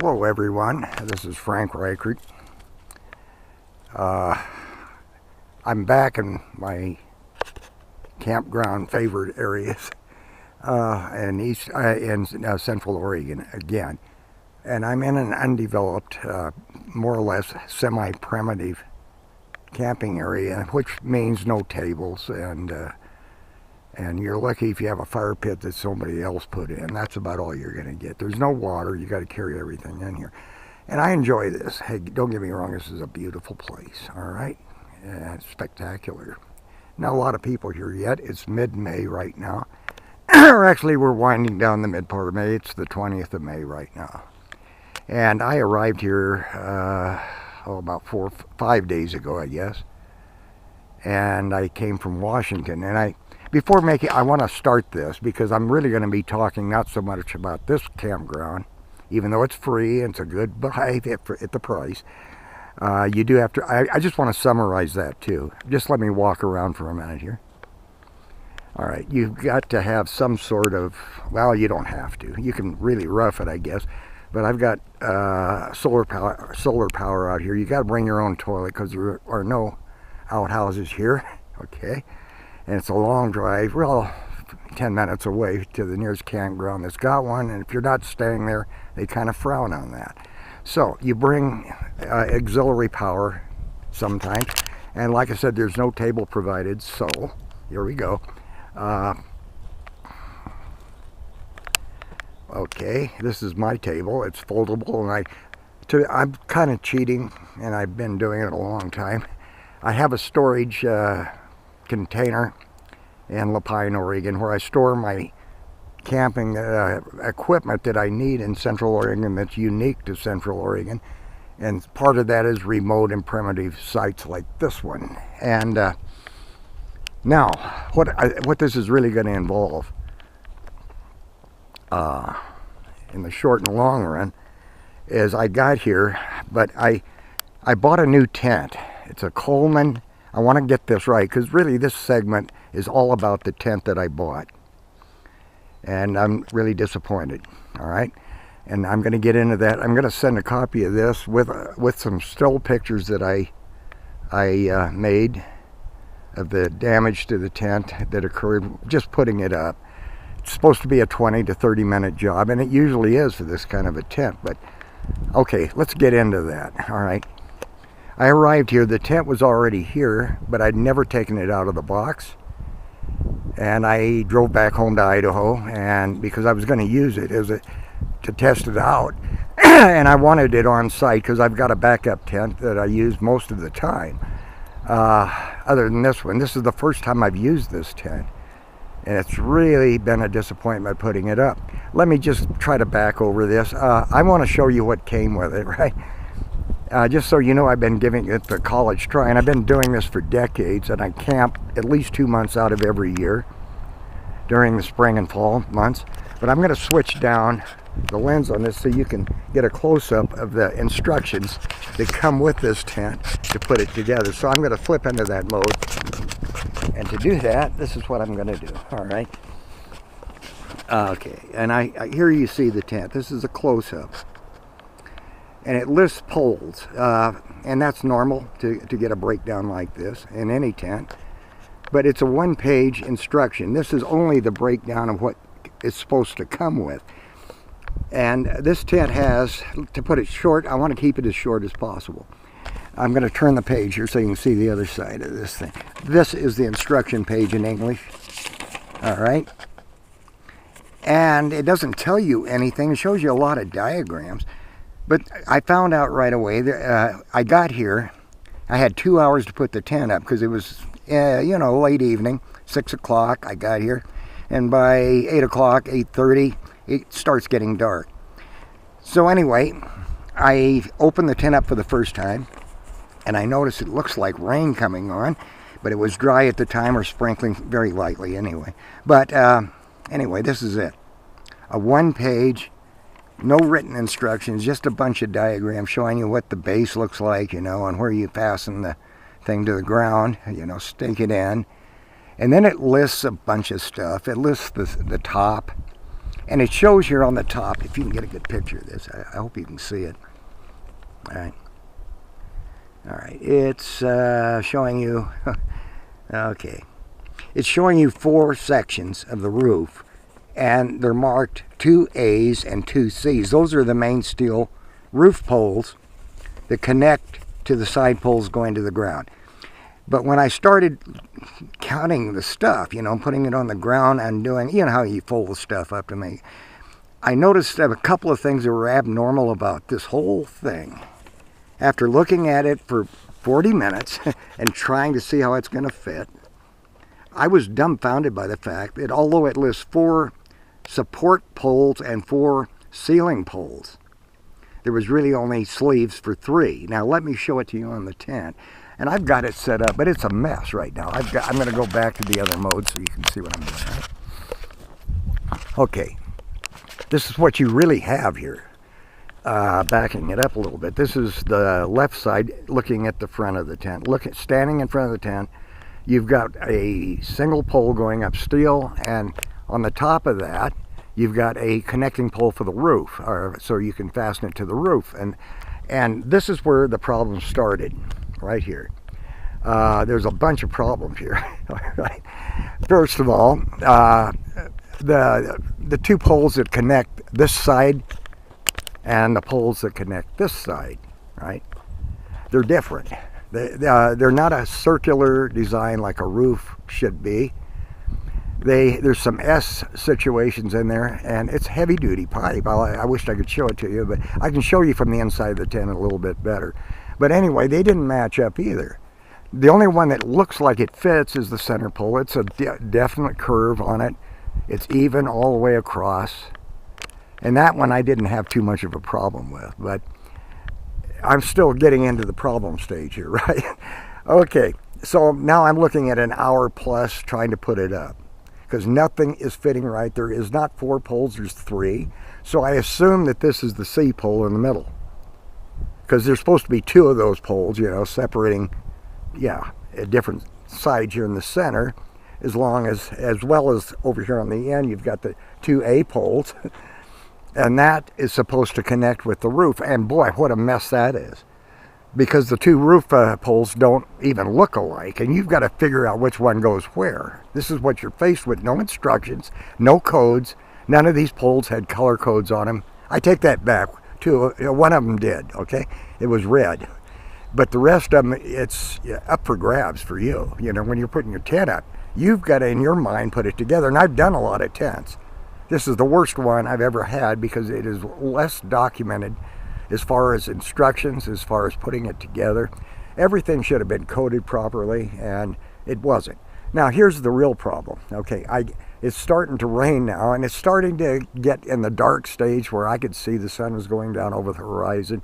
Hello everyone, this is Frank Reichert. I'm back in my campground favorite areas in Central Oregon again. And I'm in an undeveloped, more or less semi-primitive camping area, which means no tables, and you're lucky if you have a fire pit that somebody else put in. That's about all you're going to get. There's no water. You got to carry everything in here. And I enjoy this. Hey, don't get me wrong, this is a beautiful place, all right? It's spectacular. Not a lot of people here yet. It's mid-May right now. Or actually, we're winding down the mid part of May. It's the 20th of May right now. And I arrived here about 5 days ago, I guess. And I came from Washington. And I want to start this because I'm really going to be talking not so much about this campground, even though it's free and it's a good buy at the price. You do have to, I just want to summarize that too. Just let me walk around for a minute here. All right, you've got to have some sort of, well, you don't have to. You can really rough it, I guess. But I've got solar power out here. You got to bring your own toilet because there are no outhouses here. Okay. And it's a long drive, well, 10 minutes away to the nearest campground that's got one. And if you're not staying there, they kind of frown on that. So you bring auxiliary power sometimes. And like I said, there's no table provided. So here we go. Okay, this is my table. It's foldable, and I'm kind of cheating, and I've been doing it a long time. I have a storage container in Lapine, Oregon, where I store my camping equipment that I need in Central Oregon that's unique to Central Oregon. And part of that is remote and primitive sites like this one. And now, what this is really going to involve in the short and long run is I got here, but I bought a new tent. It's a Coleman. I want to get this right because really this segment is all about the tent that I bought. And I'm really disappointed, all right? And I'm going to get into that. I'm going to send a copy of this with some still pictures that I made of the damage to the tent that occurred just putting it up. It's supposed to be a 20 to 30 minute job, and it usually is for this kind of a tent. But okay, let's get into that, all right? I arrived here, the tent was already here, but I'd never taken it out of the box. And I drove back home to Idaho, and because I was going to use it to test it out. And I wanted it on site because I've got a backup tent that I use most of the time. Other than this one, this is the first time I've used this tent. And it's really been a disappointment putting it up. Let me just try to back over this. I want to show you what came with it, right? Just so you know, I've been giving it the college try, and I've been doing this for decades, and I camp at least 2 months out of every year during the spring and fall months. But I'm going to switch down the lens on this so you can get a close-up of the instructions that come with this tent to put it together. So I'm going to flip into that mode. And to do that, this is what I'm going to do, all right? Okay, and here you see the tent. This is a close-up. And it lists poles, and that's normal to get a breakdown like this in any tent. But it's a one-page instruction. This is only the breakdown of what it's supposed to come with. And this tent has, to put it short, I want to keep it as short as possible. I'm going to turn the page here so you can see the other side of this thing. This is the instruction page in English. All right. And it doesn't tell you anything. It shows you a lot of diagrams. But I found out right away that I got here. I had 2 hours to put the tent up because it was, late evening, 6 o'clock. I got here. And by 8 o'clock, 8:30, it starts getting dark. So anyway, I opened the tent up for the first time. And I noticed it looks like rain coming on, but it was dry at the time, or sprinkling very lightly anyway. But anyway, this is it. A one-page, no written instructions, just a bunch of diagrams showing you what the base looks like, and where you fasten the thing to the ground, stake it in. And then it lists a bunch of stuff. It lists the top. And it shows here on the top, if you can get a good picture of this, I hope you can see it. All right. All right, it's showing you, okay. It's showing you 4 sections of the roof, and they're marked 2 A's and 2 C's. Those are the main steel roof poles that connect to the side poles going to the ground. But when I started counting the stuff, you know, putting it on the ground and doing, you know how you fold stuff up to make, I noticed a couple of things that were abnormal about this whole thing. After looking at it for 40 minutes and trying to see how it's going to fit, I was dumbfounded by the fact that although it lists 4 support poles and 4 ceiling poles, there was really only sleeves for 3. Now let me show it to you on the tent. And I've got it set up, but it's a mess right now. I'm going to go back to the other mode so you can see what I'm doing. Right? Okay, this is what you really have here. Backing it up a little bit. This is the left side looking at the front of the tent. Standing in front of the tent, you've got a single pole going up steel, and on the top of that, you've got a connecting pole for the roof, so you can fasten it to the roof. And this is where the problem started, right here. There's a bunch of problems here. Right. First of all, the 2 poles that connect this side and the poles that connect this side, right? They're different. They're not a circular design like a roof should be. There's some S situations in there, and it's heavy duty pipe. I wish I could show it to you, but I can show you from the inside of the tent a little bit better. But anyway, they didn't match up either. The only one that looks like it fits is the center pole. It's a definite curve on it. It's even all the way across. And that one I didn't have too much of a problem with, but I'm still getting into the problem stage here, right? Okay, so now I'm looking at an hour plus trying to put it up because nothing is fitting right. There is not 4 poles, there's 3. So I assume that this is the C pole in the middle because there's supposed to be 2 of those poles, you know, separating, yeah, at different sides here in the center, as well as over here on the end, you've got the 2 A poles. And that is supposed to connect with the roof. And boy, what a mess that is. Because the 2 roof poles don't even look alike. And you've got to figure out which one goes where. This is what you're faced with. No instructions, no codes. None of these poles had color codes on them. I take that back. One of them did, okay? It was red. But the rest of them, it's up for grabs for you. You know, when you're putting your tent up, you've got to, in your mind, put it together. And I've done a lot of tents. This is the worst one I've ever had because it is less documented as far as instructions, as far as putting it together. Everything should have been coded properly, and it wasn't. Now, here's the real problem. Okay, it's starting to rain now, and it's starting to get in the dark stage where I could see the sun was going down over the horizon,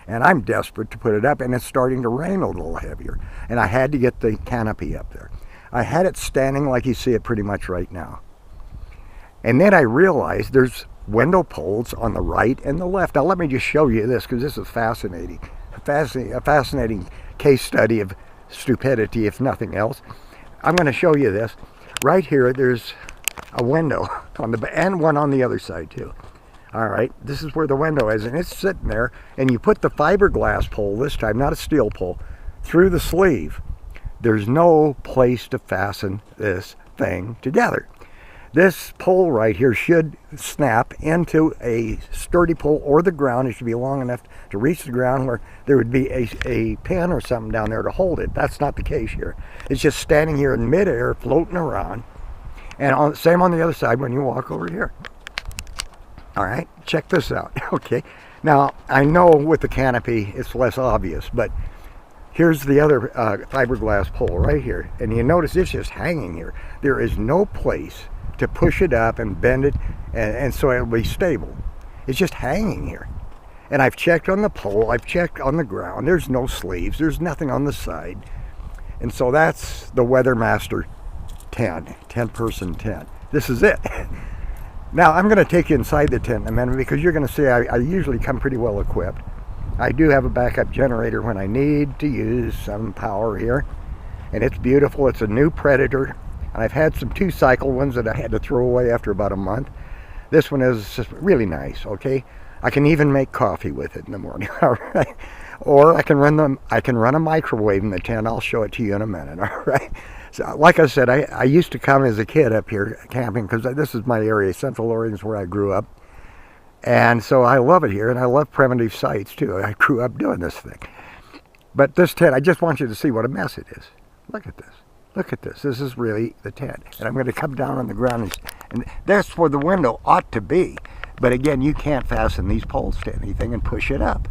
and I'm desperate to put it up, and it's starting to rain a little heavier, and I had to get the canopy up there. I had it standing like you see it pretty much right now. And then I realized there's window poles on the right and the left. Now let me just show you this because this is fascinating. A fascinating case study of stupidity, if nothing else. I'm going to show you this. Right here, there's a window on the and one on the other side too. All right, this is where the window is, and it's sitting there. And you put the fiberglass pole this time, not a steel pole, through the sleeve. There's no place to fasten this thing together. This pole right here should snap into a sturdy pole or the ground. It should be long enough to reach the ground where there would be a pin or something down there to hold it. That's not the case here. It's just standing here in midair, floating around. And same on the other side when you walk over here. All right, check this out. Okay, now I know with the canopy it's less obvious, but here's the other fiberglass pole right here. And you notice it's just hanging here. There is no place to push it up and bend it and so it'll be stable. It's just hanging here. And I've checked on the pole, I've checked on the ground. There's no sleeves, there's nothing on the side. And so that's the Weathermaster 10-person tent. This is it. Now I'm going to take you inside the tent in a minute because you're going to see I usually come pretty well equipped. I do have a backup generator when I need to use some power here. And it's beautiful. It's a new Predator. And I've had some 2-cycle ones that I had to throw away after about a month. This one is just really nice, okay? I can even make coffee with it in the morning, all right? Or I can run a microwave in the tent. I'll show it to you in a minute, all right? So, like I said, I used to come as a kid up here camping because this is my area. Central Oregon is where I grew up. And so I love it here, and I love primitive sites too. I grew up doing this thing. But this tent, I just want you to see what a mess it is. Look at this. Look at this. This is really the tent. And I'm going to come down on the ground, and that's where the window ought to be. But again, you can't fasten these poles to anything and push it up.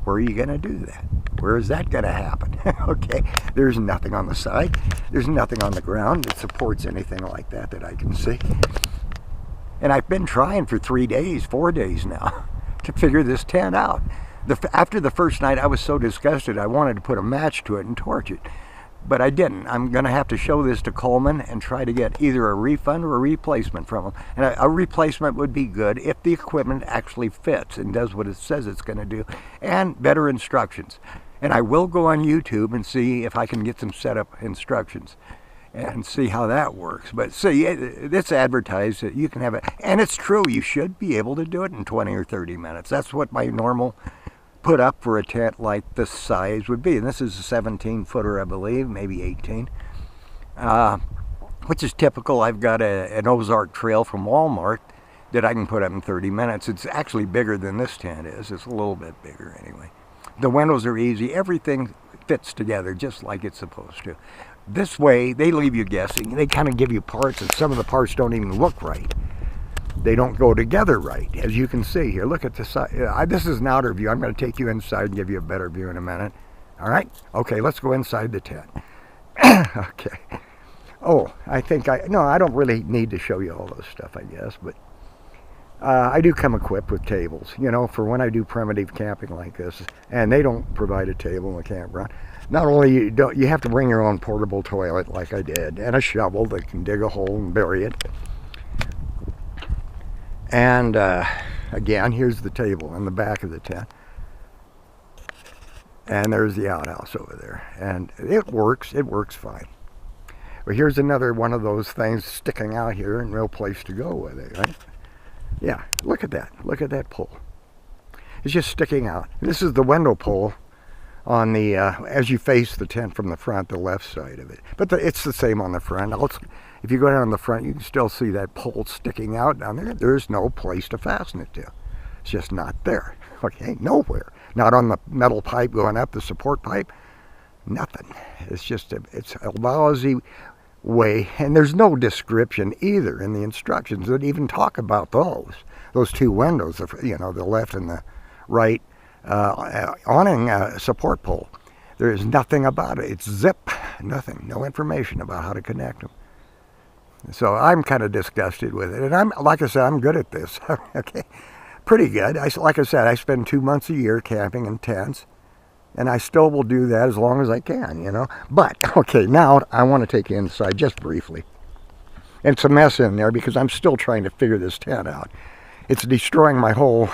Where are you going to do that? Where is that going to happen? Okay, there's nothing on the side. There's nothing on the ground that supports anything like that I can see. And I've been trying for 3 days, 4 days now, to figure this tent out. After the first night, I was so disgusted, I wanted to put a match to it and torch it. But I didn't. I'm going to have to show this to Coleman and try to get either a refund or a replacement from him. And a replacement would be good if the equipment actually fits and does what it says it's going to do, and better instructions. And I will go on YouTube and see if I can get some setup instructions and see how that works. But see, it's advertised that you can have it, and it's true, you should be able to do it in 20 or 30 minutes. That's what my normal put up for a tent like this size would be. And this is a 17 footer, I believe, maybe 18, which is typical. I've got an Ozark Trail from Walmart that I can put up in 30 minutes. It's actually bigger than this tent is. It's a little bit bigger anyway. The windows are easy. Everything fits together just like it's supposed to. This way, they leave you guessing. They kind of give you parts, and some of the parts don't even look right. They don't go together right, as you can see here. Look at the side. This is an outer view. I'm going to take you inside and give you a better view in a minute. All right? Okay, let's go inside the tent. Okay. Oh, I don't really need to show you all this stuff, I guess, but I do come equipped with tables, for when I do primitive camping like this, and they don't provide a table in the campground. Not only you have to bring your own portable toilet like I did, and a shovel that can dig a hole and bury it. And again, here's the table in the back of the tent. And there's the outhouse over there. And it works fine. But here's another one of those things sticking out here and no place to go with it, right? Yeah, look at that. Look at that pole. It's just sticking out. This is the window pole on the, as you face the tent from the front, the left side of it. But it's the same on the front. If you go down the front, you can still see that pole sticking out down there. There's no place to fasten it to. It's just not there. Okay, nowhere. Not on the metal pipe going up, the support pipe. Nothing. It's just it's a lousy way, and there's no description either in the instructions that even talk about those two windows, the left and the right awning support pole. There is nothing about it. It's zip, nothing, no information about how to connect them. So I'm kind of disgusted with it, and like I said, I'm good at this. Okay, pretty good. Like I said, I spend 2 months a year camping in tents, and I still will do that as long as I can, But okay, now I want to take you inside just briefly. And it's a mess in there because I'm still trying to figure this tent out. It's destroying my whole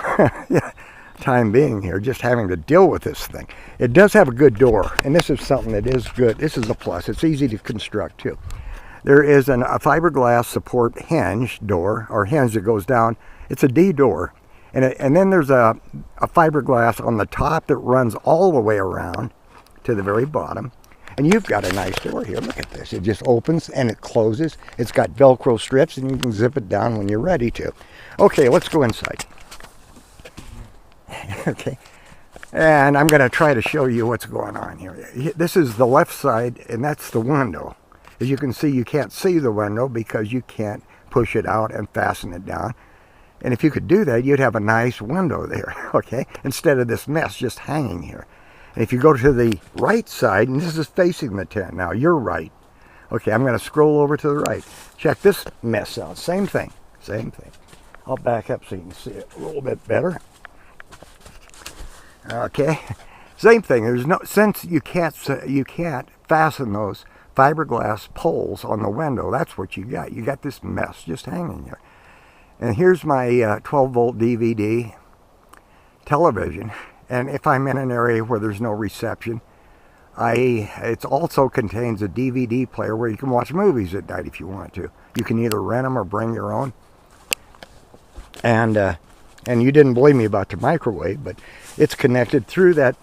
time being here, just having to deal with this thing. It does have a good door, and this is something that is good. This is a plus. It's easy to construct too. There is a fiberglass support hinge door, or hinge that goes down. It's a D door, and then there's a fiberglass on the top that runs all the way around to the very bottom. And you've got a nice door here. Look at this. It just opens and it closes. It's got Velcro strips, and you can zip it down when you're ready to. Okay, let's go inside. Okay, and I'm going to try to show you what's going on here. This is the left side, and that's the window. As you can see, you can't see the window because you can't push it out and fasten it down. And if you could do that, you'd have a nice window there, okay, instead of this mess just hanging here. And if you go to the right side, and this is facing the tent now, you're right. Okay, I'm going to scroll over to the right. Check this mess out. Same thing. I'll back up so you can see it a little bit better. Okay, same thing. Since you can't fasten those fiberglass poles on the window. That's what you got. You got this mess just hanging here. And here's my 12-volt DVD television. And if I'm in an area where there's no reception, it also contains a DVD player where you can watch movies at night if you want to. You can either rent them or bring your own. And you didn't believe me about the microwave, but it's connected through that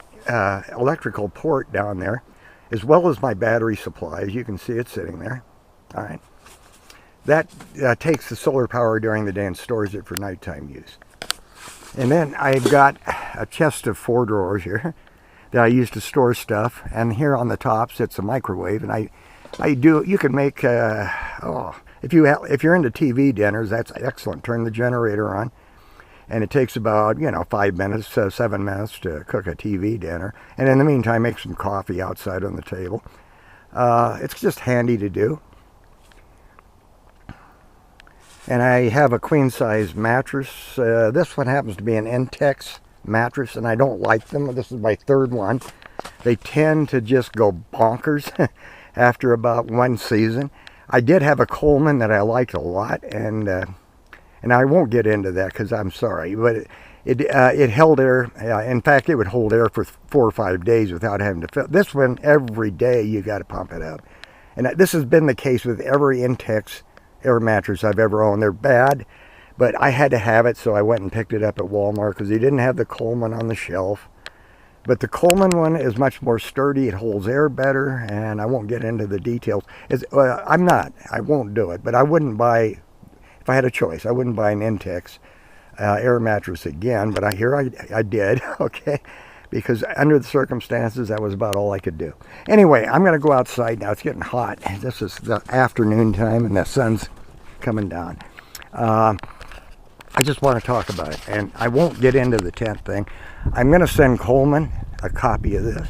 electrical port down there, as well as my battery supply. As you can see, it's sitting there. All right. That takes the solar power during the day and stores it for nighttime use. And then I've got a chest of 4 drawers here that I use to store stuff. And here on the top sits a microwave. And you can make, if you're into TV dinners, that's excellent. Turn the generator on. And it takes about, 5 minutes, 7 minutes to cook a TV dinner. And in the meantime, make some coffee outside on the table. It's just handy to do. And I have a queen-size mattress. This one happens to be an Intex mattress, and I don't like them. This is my 3rd one. They tend to just go bonkers after about 1 season. I did have a Coleman that I liked a lot, and I won't get into that because I'm sorry, but it held air. In fact, it would hold air for 4 or 5 days without having to fill. This one, every day you got to pump it up. And this has been the case with every Intex air mattress I've ever owned. They're bad, but I had to have it, so I went and picked it up at Walmart because they didn't have the Coleman on the shelf. But the Coleman one is much more sturdy. It holds air better, and I won't get into the details. I won't do it, but I wouldn't buy, if I had a choice, I wouldn't buy an Intex air mattress again, but I did, okay? Because under the circumstances, that was about all I could do. Anyway, I'm going to go outside now. It's getting hot. This is the afternoon time, and the sun's coming down. I just want to talk about it, and I won't get into the tent thing. I'm going to send Coleman a copy of this,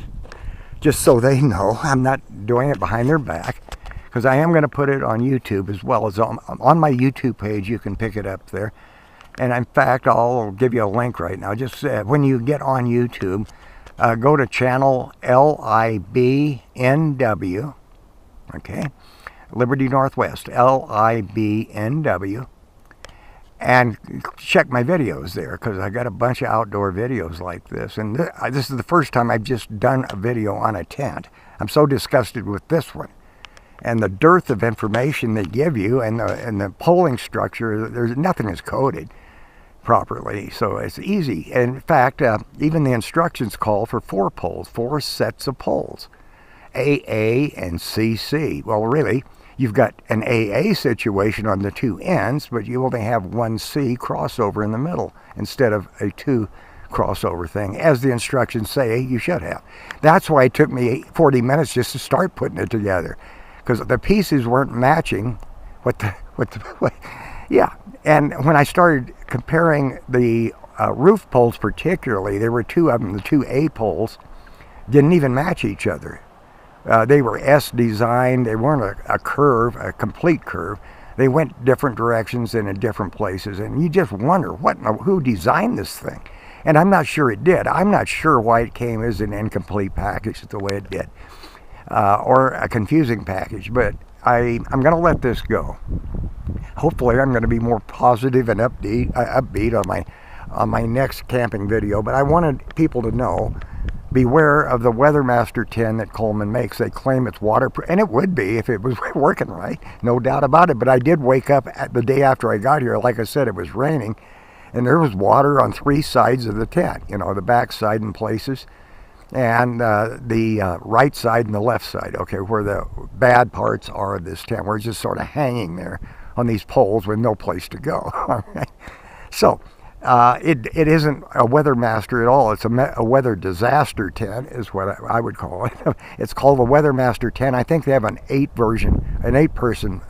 just so they know I'm not doing it behind their back, because I am going to put it on YouTube as well. As on my YouTube page. You can pick it up there. And in fact, I'll give you a link right now. Just when you get on YouTube, go to channel LIBNW, okay? Liberty Northwest, LIBNW, and check my videos there, because I got a bunch of outdoor videos like this. And this is the first time I've just done a video on a tent. I'm so disgusted with this one. And the dearth of information they give you, and the polling structure, nothing is coded properly, so it's easy. And in fact, even the instructions call for 4 poles, 4 sets of poles, AA and CC. Well, really, you've got an AA situation on the 2 ends, but you only have 1 C crossover in the middle instead of a 2 crossover thing, as the instructions say you should have. That's why it took me 40 minutes just to start putting it together, because the pieces weren't matching yeah. And when I started comparing the roof poles particularly, there were 2 of them, the 2 A poles, didn't even match each other. They were S designed. They weren't a curve, a complete curve. They went different directions and in different places. And you just wonder, who designed this thing? And I'm not sure it did. I'm not sure why it came as an incomplete package the way it did. Or a confusing package. But I'm going to let this go. Hopefully I'm going to be more positive and upbeat on my next camping video. But I wanted people to know, beware of the Weathermaster tin that Coleman makes. They claim it's waterproof, and it would be if it was working right, no doubt about it. But I did wake up the day after I got here. Like I said, it was raining, and there was water on 3 sides of the tent, the back side in places, and the right side and the left side, okay, where the bad parts are of this tent. We're just sort of hanging there on these poles with no place to go. All right. So it isn't a Weathermaster at all. It's a weather disaster tent is what I would call it. It's called the Weathermaster tent. I think they have an 8-person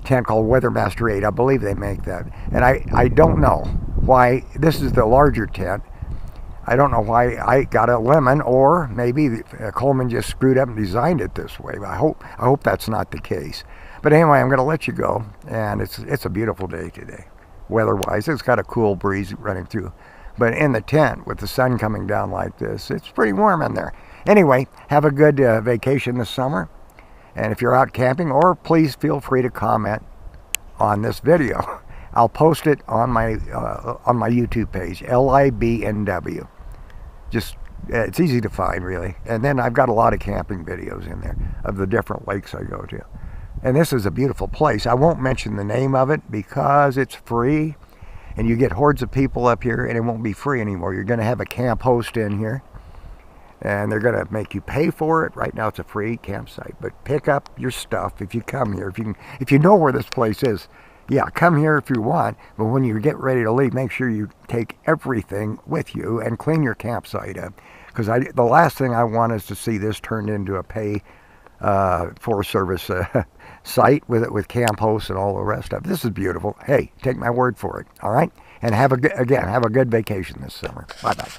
tent called Weathermaster 8. I believe they make that. And I don't know why this is the larger tent. I don't know why I got a lemon, or maybe Coleman just screwed up and designed it this way. I hope that's not the case. But anyway, I'm going to let you go, and it's a beautiful day today, weather-wise. It's got a cool breeze running through. But in the tent, with the sun coming down like this, it's pretty warm in there. Anyway, have a good vacation this summer. And if you're out camping, or please feel free to comment on this video. I'll post it on my YouTube page, LIBNW. It's easy to find, really. And then I've got a lot of camping videos in there of the different lakes I go to. And this is a beautiful place. I won't mention the name of it because it's free, and you get hordes of people up here, and it won't be free anymore. You're going to have a camp host in here, and they're going to make you pay for it. Right now it's a free campsite, but pick up your stuff if you come here. If you know where this place is, yeah, come here if you want, but when you get ready to leave, make sure you take everything with you and clean your campsite up, because the last thing I want is to see this turned into a pay for service site with camp hosts and all the rest of it. This is beautiful. Hey, take my word for it. All right, and have a good vacation this summer. Bye bye.